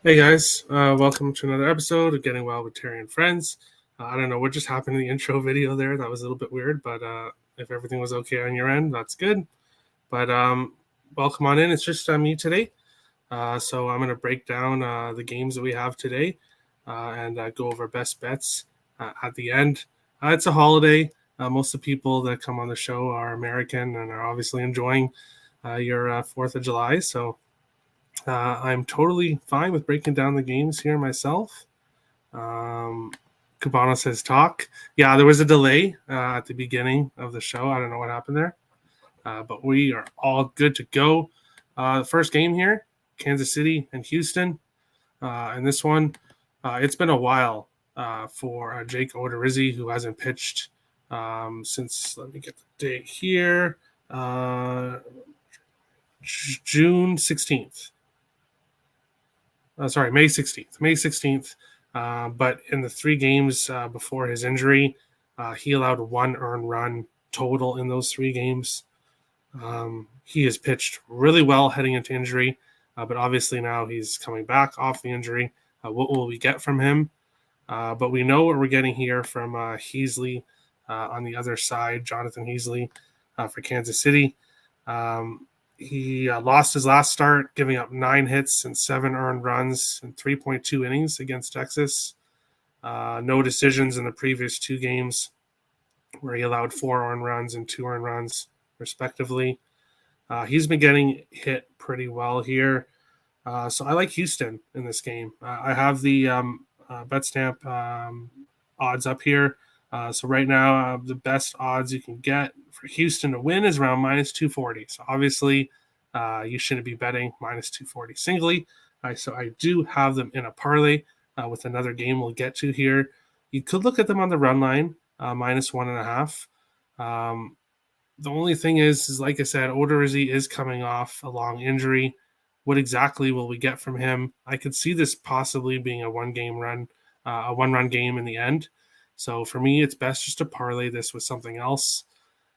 Hey guys, welcome to another episode of Getting Well with Terry and Friends. I don't know what just happened in the intro video there. That was a little bit weird, but if everything was okay on your end, that's good. But welcome on in. It's just me today. So I'm going to break down the games that we have today and go over best bets at the end. It's a holiday. Most of the people that come on the show are American and are obviously enjoying your 4th of July. So I'm totally fine with breaking down the games here myself. Cabana says talk. Yeah, there was a delay at the beginning of the show. I don't know what happened there. But we are all good to go. The first game here, Kansas City and Houston. And this one, it's been a while for Jake Odorizzi, who hasn't pitched since, let me get the date here, June 16th. May 16th. May 16th. But in the 3 games before his injury, he allowed 1 earned run total in those 3 games. He has pitched really well heading into injury, but obviously now he's coming back off the injury. What will we get from him? But we know what we're getting here from Heasley on the other side, Jonathan Heasley for Kansas City. He lost his last start, giving up 9 hits and 7 earned runs in 3.2 innings against Texas. No decisions in the previous 2 games, where he allowed 4 earned runs and 2 earned runs, respectively. He's been getting hit pretty well here. So I like Houston in this game. I have the BetStamp odds up here. So right now, the best odds you can get for Houston to win is around minus 240. So obviously, you shouldn't be betting minus 240 singly. So I do have them in a parlay with another game we'll get to here. You could look at them on the run line, minus 1.5. The only thing is like I said, Odorizzi is coming off a long injury. What exactly will we get from him? I could see this possibly being a one-run game in the end. So for me, it's best just to parlay this with something else.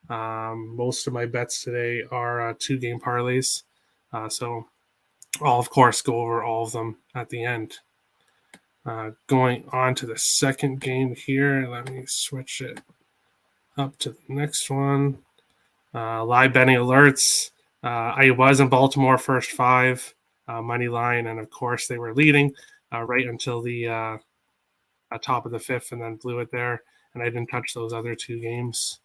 Most of my bets today are 2-game parlays. So I'll, of course, go over all of them at the end. Going on to the second game here, let me switch it up to the next one. Live betting alerts. I was in Baltimore first 5, money line, and of course they were leading right until the top of the 5th, and then blew it there. And I didn't touch those other 2 games.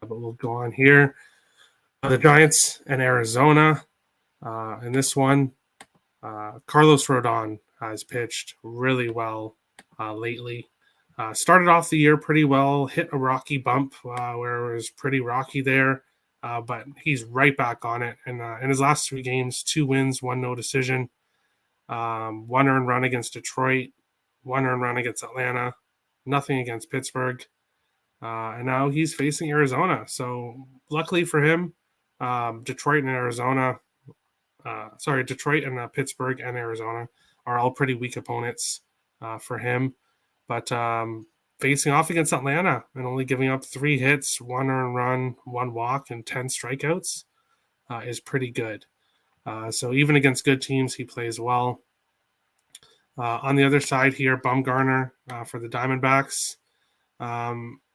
But we'll go on here. The Giants and Arizona. In this one, Carlos Rodon has pitched really well lately. Started off the year pretty well, hit a rocky bump where it was pretty rocky there, but he's right back on it. And in his last 3 games, 2 wins, 1 no decision, 1 earned run against Detroit, 1 earned run against Atlanta, nothing against Pittsburgh. And now he's facing Arizona. So luckily for him, Detroit and Pittsburgh and Arizona are all pretty weak opponents for him. But facing off against Atlanta and only giving up 3 hits, 1 earned run, 1 walk, and 10 strikeouts is pretty good. So even against good teams, he plays well. On the other side here, Bumgarner for the Diamondbacks.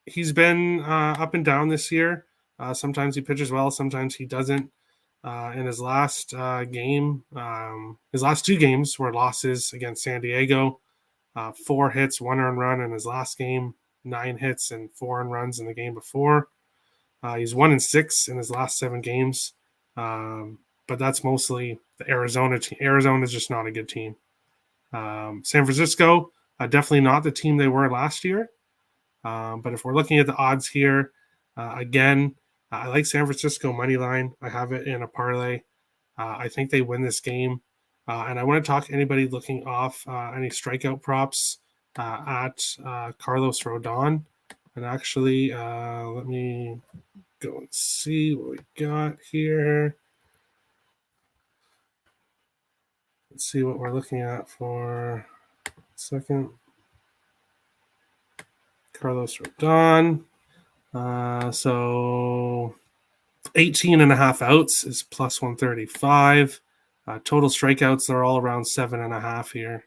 He's been up and down this year. Sometimes he pitches well, sometimes he doesn't. In his last game, his last two games were losses against San Diego. 4 hits, 1 earned run in his last game, 9 hits and 4 earned runs in the game before. He's 1-6 in his last 7 games, but that's mostly the Arizona team. Arizona's just not a good team. San Francisco, definitely not the team they were last year. But if we're looking at the odds here, again, I like San Francisco money line. I have it in a parlay. I think they win this game. And I want to talk to anybody looking off any strikeout props at Carlos Rodon. And actually, let me go and see what we got here. Let's see what we're looking at for a second. Carlos Rodon. So 18 and a half outs is plus 135. Total strikeouts, they're all around 7.5 here.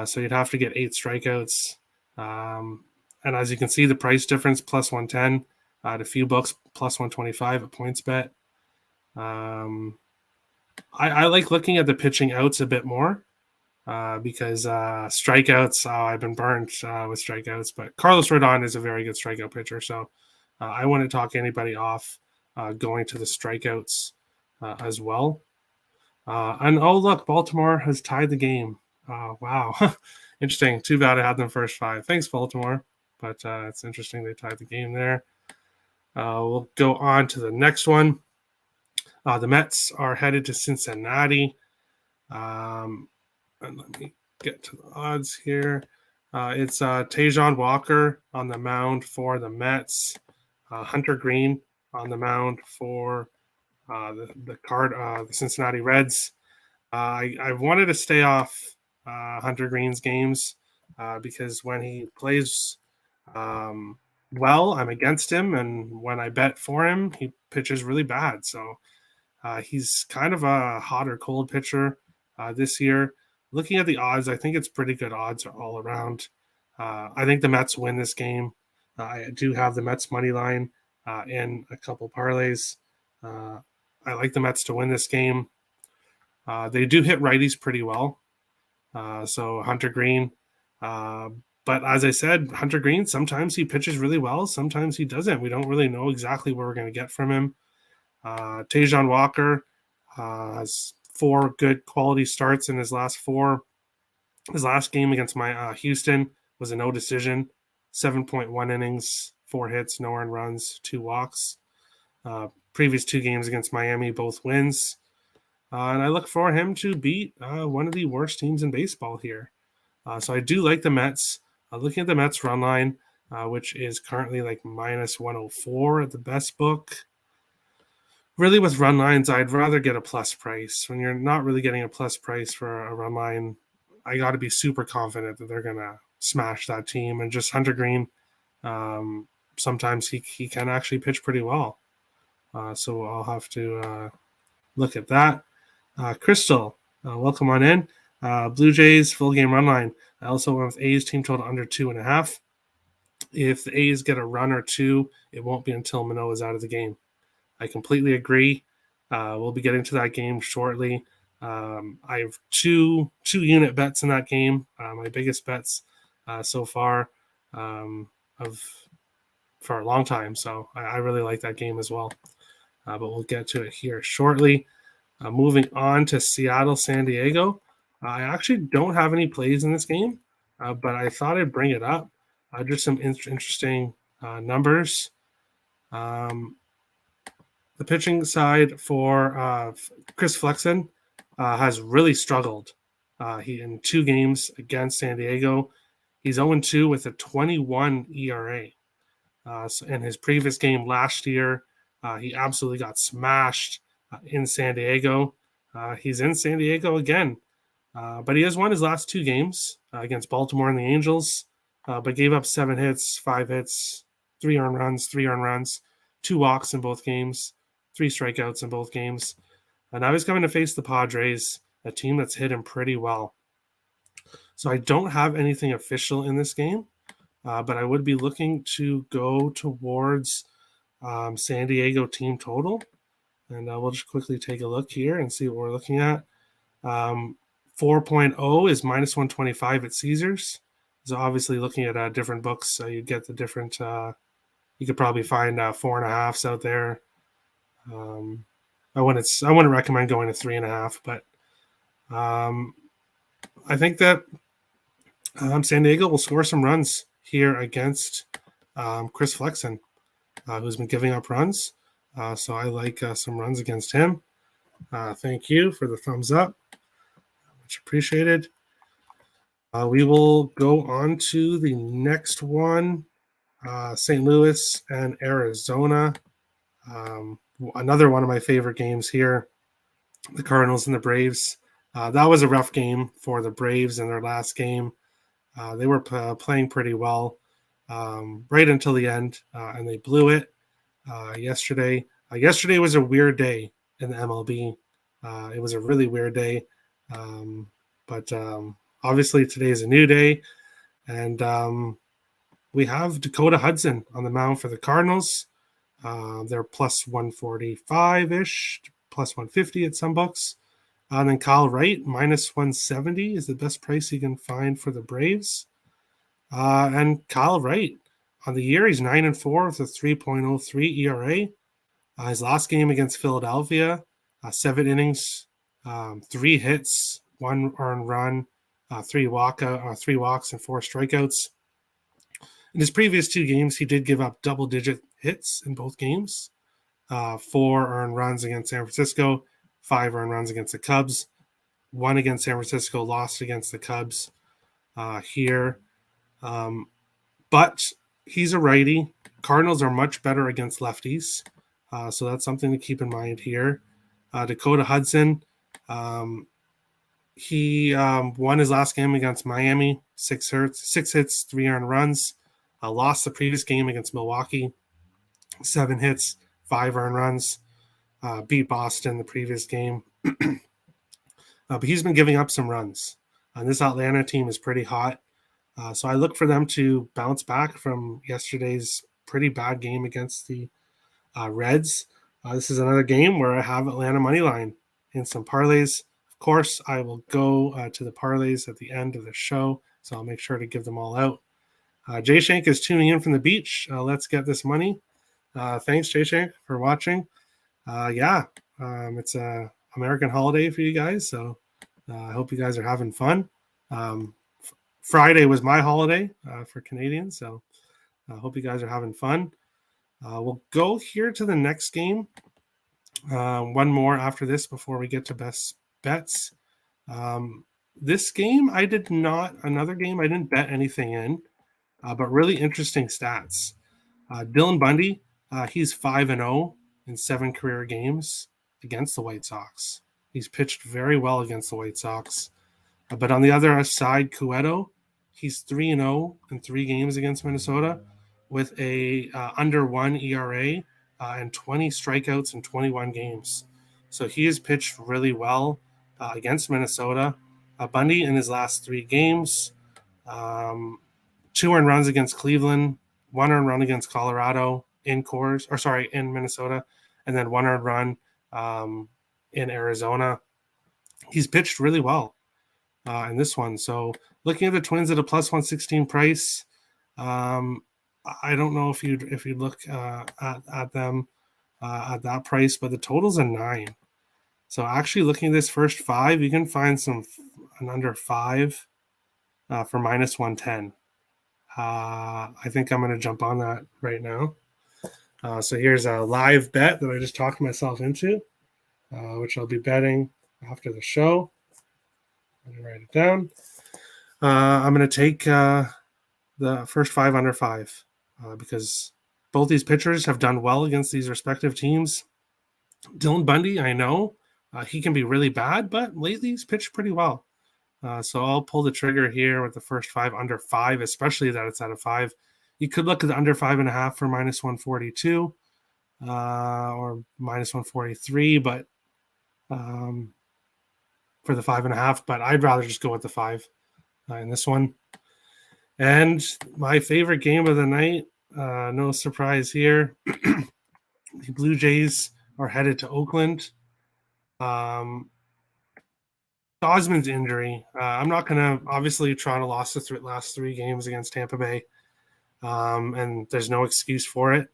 So you'd have to get 8 strikeouts. And as you can see, the price difference plus 110 at a few books, plus 125 at PointsBet. I like looking at the pitching outs a bit more because strikeouts, I've been burned with strikeouts. But Carlos Rodon is a very good strikeout pitcher. So I wouldn't talk anybody off going to the strikeouts as well. And oh, look, Baltimore has tied the game. Wow. Interesting. Too bad I had them first 5. Thanks, Baltimore. But it's interesting they tied the game there. We'll go on to the next one. The Mets are headed to Cincinnati. And let me get to the odds here. It's Tajon Walker on the mound for the Mets. Hunter Green on the mound for the Cincinnati Reds. I wanted to stay off Hunter Green's games because when he plays well, I'm against him, and when I bet for him, he pitches really bad. So he's kind of a hot or cold pitcher this year. Looking at the odds, I think it's pretty good odds all around. I think the Mets win this game. I do have the Mets money line in a couple parlays. I like the Mets to win this game. They do hit righties pretty well. So Hunter Green. But as I said, Hunter Green, sometimes he pitches really well. Sometimes he doesn't. We don't really know exactly what we're going to get from him. Tajon Walker has 4 good quality starts in his last 4. His last game against my Houston was a no decision, 7.1 innings, 4 hits, no earned runs, 2 walks. Previous 2 games against Miami, both wins. And I look for him to beat one of the worst teams in baseball here. So I do like the Mets. Looking at the Mets run line, which is currently like minus 104 at the best book. Really, with run lines, I'd rather get a plus price. When you're not really getting a plus price for a run line, I got to be super confident that they're going to smash that team. And just Hunter Green, sometimes he can actually pitch pretty well. So I'll have to look at that. Crystal, welcome on in. Blue Jays full game run line. I also went with A's team total under 2.5. If the A's get a run or 2, it won't be until Manoah's out of the game. I completely agree. We'll be getting to that game shortly. I have two unit bets in that game. My biggest bets so far for a long time. So I really like that game as well. But we'll get to it here shortly. Moving on to Seattle, San Diego. I actually don't have any plays in this game, but I thought I'd bring it up. Just some interesting numbers. The pitching side for Chris Flexen has really struggled. He in 2 games against San Diego. He's 0-2 with a 21 ERA. So in his previous game last year, he absolutely got smashed in San Diego. He's in San Diego again. But he has won his last 2 games against Baltimore and the Angels, but gave up 7 hits, 5 hits, 3 earned runs, 2 walks in both games, 3 strikeouts in both games. And now he's coming to face the Padres, a team that's hit him pretty well. So I don't have anything official in this game, but I would be looking to go towards San Diego team total. And we'll just quickly take a look here and see what we're looking at. 4.0 is minus 125 at Caesars. So obviously looking at different books, so you get the different, you could probably find 4.5s out there. I wouldn't recommend going to 3.5, but I think that San Diego will score some runs here against Chris Flexen, who's been giving up runs. So I like some runs against him. Thank you for the thumbs up. Much appreciated. We will go on to the next one, St. Louis and Arizona. Another one of my favorite games here, the Cardinals and the Braves. That was a rough game for the Braves in their last game. They were playing pretty well right until the end, and they blew it yesterday. Yesterday was a weird day in the MLB. It was a really weird day, but obviously today is a new day, and we have Dakota Hudson on the mound for the Cardinals. They're plus 145-ish, plus 150 at some books. And then Kyle Wright, minus 170 is the best price you can find for the Braves. And Kyle Wright, on the year, he's 9-4 with a 3.03 ERA. His last game against Philadelphia, 7 innings, 3 hits, 1 earned run, 3 walks, and 4 strikeouts. In his previous 2 games, he did give up double-digit hits in both games. 4 earned runs against San Francisco, 5 earned runs against the Cubs, 1 against San Francisco, lost against the Cubs here. But he's a righty. Cardinals are much better against lefties, so that's something to keep in mind here. Dakota Hudson, he won his last game against Miami, 6 hits, 3 earned runs. Lost the previous game against Milwaukee, 7 hits, 5 earned runs. Beat Boston the previous game. But he's been giving up some runs. And this Atlanta team is pretty hot. So I look for them to bounce back from yesterday's pretty bad game against the Reds. This is another game where I have Atlanta money line in some parlays. Of course, I will go to the parlays at the end of the show, so I'll make sure to give them all out. Jay Shank is tuning in from the beach. Let's get this money. Thanks, Jay Shank, for watching. It's a American holiday for you guys, so I hope you guys are having fun. Friday was my holiday for Canadians, so I hope you guys are having fun. We'll go here to the next game. One more after this before we get to best bets. This game, another game I didn't bet anything in, but really interesting stats. Dylan Bundy, he's 5-0 in 7 career games against the White Sox. He's pitched very well against the White Sox. But on the other side, Cueto, he's 3-0 in 3 games against Minnesota with a under 1 ERA and 20 strikeouts in 21 games. So he has pitched really well against Minnesota. Bundy in his last 3 games, 2 earned runs against Cleveland, 1 earned run against Colorado in Minnesota, and then 1 earned run in Arizona. He's pitched really well in this one. So looking at the Twins at a plus 116 price, I don't know if you'd look at them at that price, but the total's a 9. So actually looking at this first 5, you can find an under 5 for minus 110. I think I'm going to jump on that right now. So here's a live bet that I just talked myself into, which I'll be betting after the show. Let me write it down. I'm going to take the first 5 under 5 because both these pitchers have done well against these respective teams. Dylan Bundy, I know he can be really bad, but lately he's pitched pretty well. So I'll pull the trigger here with the first 5 under 5, especially that it's at a 5. You could look at the under 5.5 for minus 142 or minus 143, but for the 5.5. But I'd rather just go with the 5 in this one. And my favorite game of the night, no surprise here, The Blue Jays are headed to Oakland. Gosman's injury. I'm not going to, obviously, Toronto lost the last 3 games against Tampa Bay, and there's no excuse for it.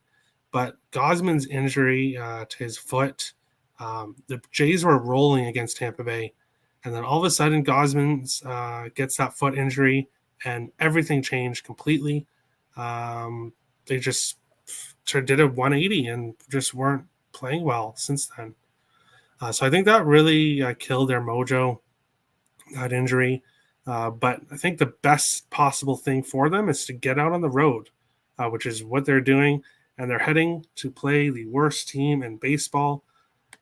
But Gosman's injury to his foot, the Jays were rolling against Tampa Bay. And then all of a sudden, Gosman's gets that foot injury, and everything changed completely. They just did a 180 and just weren't playing well since then. So I think that really killed their mojo, that injury. But I think the best possible thing for them is to get out on the road, which is what they're doing. And they're heading to play the worst team in baseball,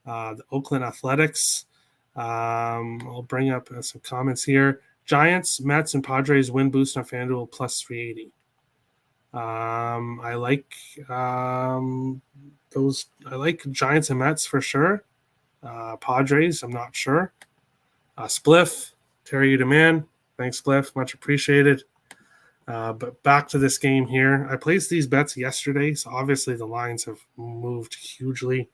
the Oakland Athletics. I'll bring up some comments here. Giants, Mets, and Padres win boost on FanDuel plus 380. I like those. I like Giants and Mets for sure. Padres, I'm not sure. Spliff, Terry, you demand. Thanks, Spliff. Much appreciated. But back to this game here. I placed these bets yesterday, so obviously the lines have moved hugely.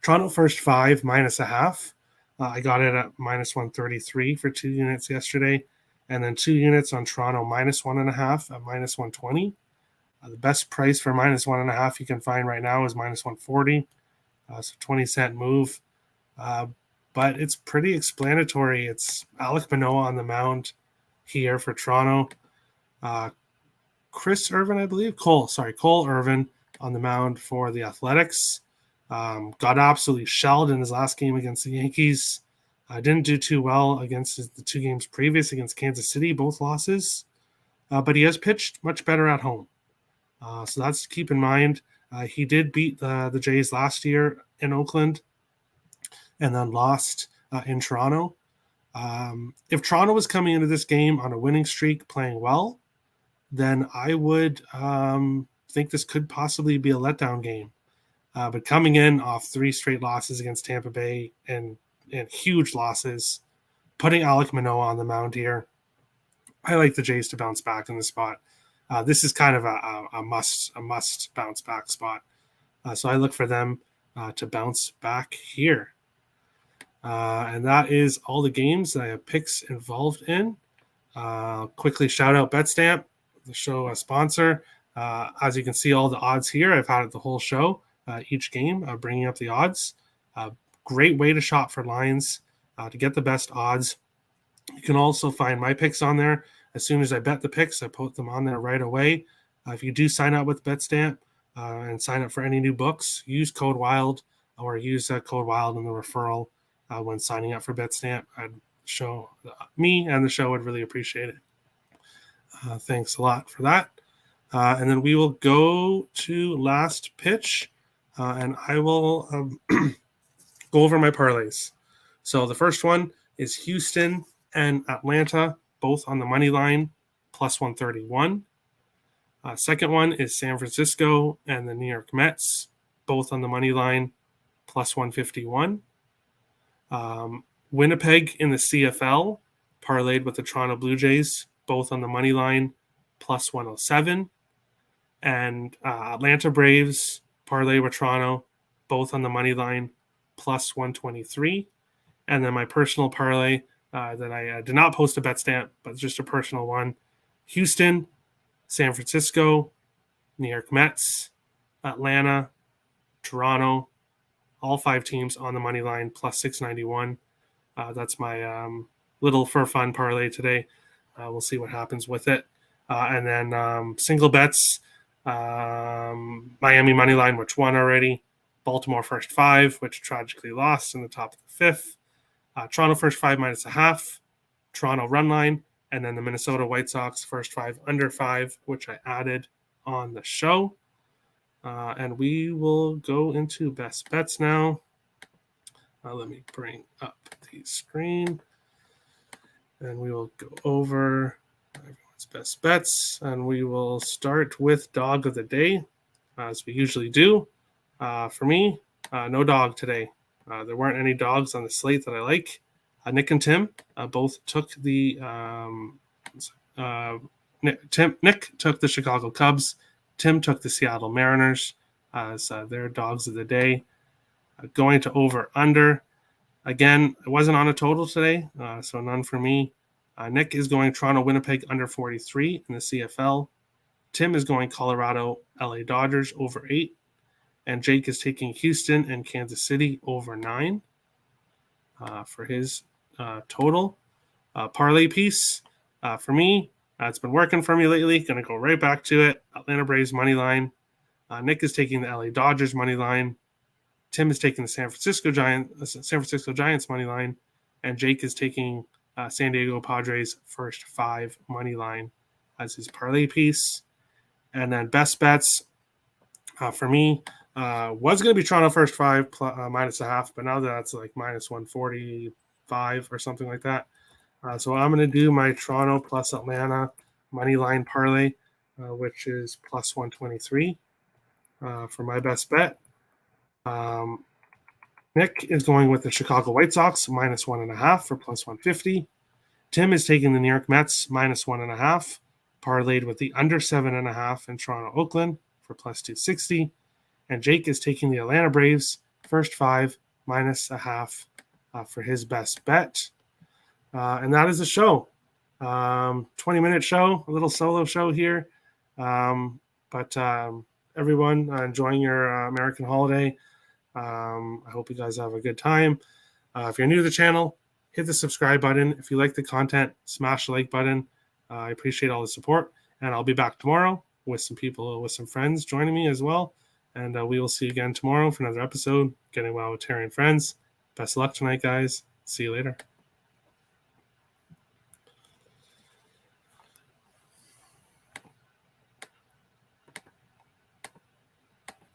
Toronto first 5 minus a half. I got it at minus 133 for 2 units yesterday, and then 2 units on Toronto minus 1.5 at minus 120. The best price for minus 1.5 you can find right now is minus 140. So 20-cent move. But it's pretty explanatory. It's Alek Manoah on the mound here for Toronto. Chris Irvin, I believe. Cole Irvin on the mound for the Athletics. Got absolutely shelled in his last game against the Yankees. Didn't do too well against the 2 games previous against Kansas City, both losses. But he has pitched much better at home. So that's to keep in mind. He did beat the Jays last year in Oakland and then lost in Toronto. If Toronto was coming into this game on a winning streak, playing well, then I would think this could possibly be a letdown game. But coming in off 3 straight losses against Tampa Bay and huge losses, putting Alek Manoah on the mound here, I like the Jays to bounce back in the spot. This is kind of a must bounce back spot. So I look for them to bounce back here. And that is all the games that I have picks involved in. Quickly shout out BetStamp, the show sponsor. As you can see, all the odds here, I've had it the whole show. Each game, bringing up the odds. Great way to shop for lines to get the best odds. You can also find my picks on there. As soon as I bet the picks, I put them on there right away. If you do sign up with BetStamp and sign up for any new books, use code WILD or use code WILD in the referral when signing up for BetStamp. I'd show me and the show would really appreciate it. Thanks a lot for that. And then we will go to last pitch. And I will go over my parlays. So the first one is Houston and Atlanta, both on the money line, plus 131. Second one is San Francisco and the New York Mets, both on the money line, plus 151. Winnipeg in the CFL, parlayed with the Toronto Blue Jays, both on the money line, plus 107. And Atlanta Braves, parlay with Toronto, both on the money line, plus 123. And then my personal parlay that I did not post a bet stamp, but just a personal one. Houston, San Francisco, New York Mets, Atlanta, Toronto, all 5 teams on the money line, plus 691. That's my little for fun parlay today. We'll see what happens with it. And then single bets, Miami money line, which won already. Baltimore first 5, which tragically lost in the top of the 5th. Toronto first 5 minus a half. Toronto run line. And then the Minnesota White Sox first 5 under 5, which I added on the show. And we will go into best bets now. Let me bring up the screen. And we will go over everyone's best bets. And we will start with dog of the day, as we usually do. For me, no dog today. There weren't any dogs on the slate that I like. Nick and Tim both took the Nick took the Chicago Cubs. Tim took the Seattle Mariners. as their dogs of the day. Going to over-under. Again, it wasn't on a total today, so none for me. Nick is going Toronto-Winnipeg under 43 in the CFL. Tim is going Colorado LA Dodgers over 8. And Jake is taking Houston and Kansas City over 9 for his total. Parlay piece for me. It's been working for me lately. Going to go right back to it. Atlanta Braves money line. Nick is taking the LA Dodgers money line. Tim is taking the San Francisco Giants money line, and Jake is taking San Diego Padres first 5 money line as his parlay piece. And then best bets for me was going to be Toronto first 5 minus a half, but now that's like minus 145 or something like that. So I'm going to do my Toronto plus Atlanta money line parlay, which is plus 123 for my best bet. Nick is going with the Chicago White Sox minus 1.5 for plus 150. Tim is taking the New York Mets minus 1.5, parlayed with the under 7.5 in Toronto Oakland for plus 260. And Jake is taking the Atlanta Braves first 5 minus a half for his best bet. And that is the show. 20-minute show, a little solo show here. But everyone enjoying your American holiday. I hope you guys have a good time. If you're new to the channel, hit the subscribe button. If you like the content, smash the like button. I appreciate all the support. And I'll be back tomorrow with some people, with some friends joining me as well. And we will see you again tomorrow for another episode. Getting Well with Terry and Friends. Best of luck tonight, guys. See you later.